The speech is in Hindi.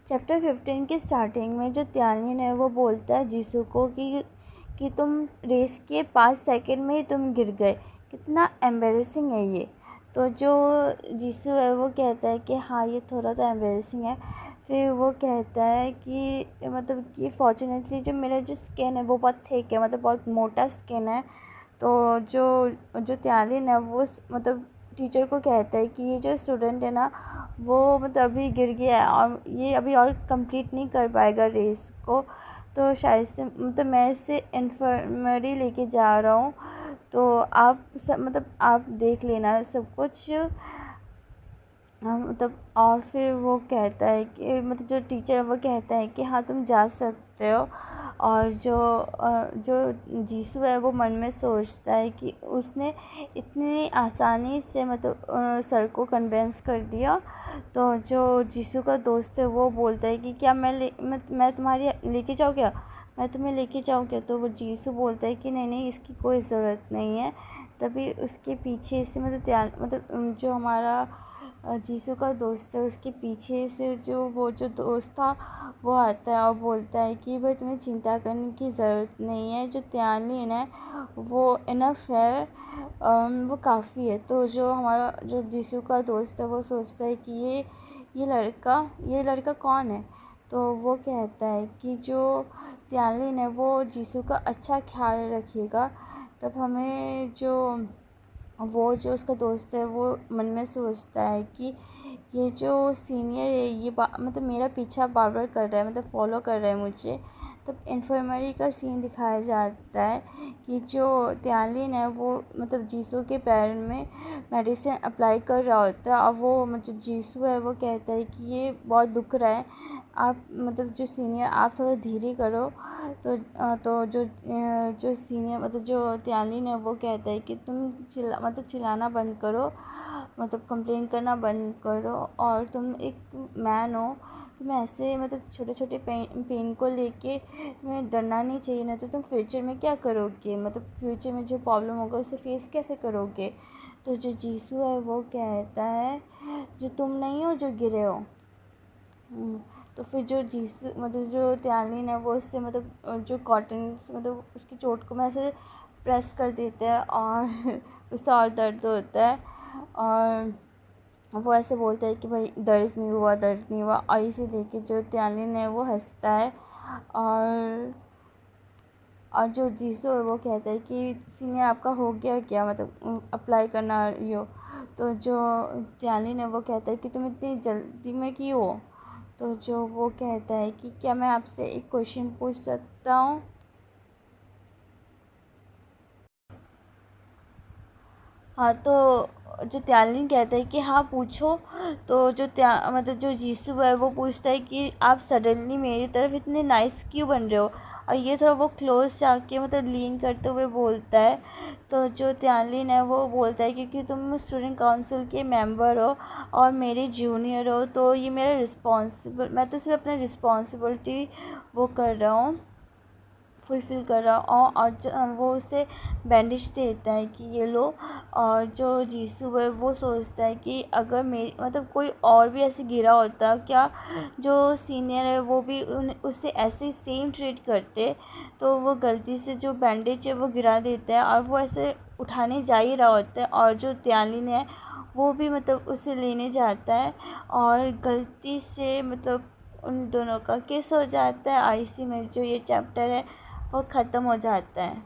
चैप्टर 15 की स्टार्टिंग में जो त्यालिन है वो बोलता है जीसू को कि तुम रेस के 5 सेकंड में ही तुम गिर गए, कितना एम्बेरसिंग है ये। तो जो जीसू है वो कहता है कि हाँ ये थोड़ा तो एम्बेरसिंग है। फिर वो कहता है कि मतलब कि फॉर्चुनेटली जो मेरा जो स्किन है वो बहुत थिक है, मतलब बहुत मोटा स्किन है। तो जो त्यालिन है वो मतलब टीचर को कहता है कि ये जो स्टूडेंट है ना वो मतलब अभी गिर गया है और ये अभी और कंप्लीट नहीं कर पाएगा रेस को। तो शायद से मतलब मैं इसे इन्फर्मरी लेके जा रहा हूँ, तो आप सब मतलब आप देख लेना सब कुछ। हाँ मतलब और फिर वो कहता है कि मतलब जो टीचर है वो कहता है कि हाँ तुम जा सकते हो। और जो जीसू है वो मन में सोचता है कि उसने इतनी आसानी से मतलब सर को कन्विंस कर दिया। तो जो जीसू का दोस्त है वो बोलता है कि क्या मैं तुम्हारी लेके जाऊँ क्या, मैं तुम्हें लेके जाऊँ क्या। तो वो जीसू बोलता है कि नहीं इसकी कोई ज़रूरत नहीं है। तभी उसके पीछे से मतलब जो हमारा जीसू का दोस्त है उसके पीछे से जो दोस्त था वो आता है और बोलता है कि भाई तुम्हें चिंता करने की ज़रूरत नहीं है, जो त्यालिन है वो इनफ है, वो काफ़ी है। तो जो हमारा जो जीसू का दोस्त है वो सोचता है कि ये लड़का कौन है। तो वो कहता है कि जो त्यालिन है वो जीसू का अच्छा ख्याल रखेगा। तब हमें जो उसका दोस्त है वो मन में सोचता है कि ये जो सीनियर है ये मतलब मेरा पीछा बार बार कर रहा है, मतलब फॉलो कर रहा है मुझे। तब इन्फर्मरी का सीन दिखाया जाता है कि जो त्यालिन है वो मतलब जीसू के पैर में मेडिसिन अप्लाई कर रहा होता है और वो मतलब जीसू है वो कहता है कि ये बहुत दुख रहा है, आप मतलब जो सीनियर आप थोड़ा धीरे करो। तो जो सीनियर मतलब जो त्यालिन है वो कहता है कि तुम चिल्लाना बंद करो, मतलब कंप्लेन करना बंद करो, और तुम एक मैन हो, तुम्हें ऐसे मतलब छोटे छोटे पेन को लेके तुम्हें डरना नहीं चाहिए, ना तो तुम फ्यूचर में क्या करोगे, मतलब फ्यूचर में जो प्रॉब्लम होगा उसे फेस कैसे करोगे। तो जो जीसू है वो कहता है जो तुम नहीं हो जो गिरे हो। तो फिर जो जीसू मतलब जो त्यालिन है वो उससे मतलब जो कॉटन मतलब उसकी चोट को मैं ऐसे प्रेस कर देता है और उससे और दर्द होता है। और वो ऐसे बोलता है कि भाई दर्द नहीं हुआ, और इसे देख के जो त्यालिन है वो हंसता है। और जो जीसू है वो कहता है कि सीनियर आपका हो गया क्या, मतलब अप्लाई करना यो। तो जो त्यालिन है वो कहता है कि तुम इतनी जल्दी में क्यों हो। तो जो वो कहता है कि क्या मैं आपसे एक क्वेश्चन पूछ सकता हूँ। हाँ तो जो त्यालिन कहता है कि हाँ पूछो। तो मतलब जो जीसू है वो पूछता है कि आप सडनली मेरी तरफ इतने नाइस क्यों बन रहे हो, और ये थोड़ा वो क्लोज जाके मतलब लीन करते हुए बोलता है। तो जो त्यालिन है वो बोलता है क्योंकि तुम स्टूडेंट काउंसिल के मेंबर हो और मेरे जूनियर हो, तो ये मेरा मैं तो सिर्फ अपना रिस्पॉन्सिबिलिटी वो कर रहा हूँ, फुलफ़िल कर रहा हूँ। और वो उसे बैंडेज देता है कि ये लो। और जो जीसू है वो सोचता है कि अगर मेरी मतलब कोई और भी ऐसे गिरा होता क्या, जो सीनियर है वो भी उससे ऐसे सेम ट्रीट करते, तो वो गलती से जो बैंडेज है वो गिरा देता है और वो ऐसे उठाने जा ही रहा होता है, और जो त्यालिन है वो भी मतलब उसे लेने जाता है और गलती से मतलब उन दोनों का किस हो जाता है। आईसी में जो ये चैप्टर है वो ख़त्म हो जाता है।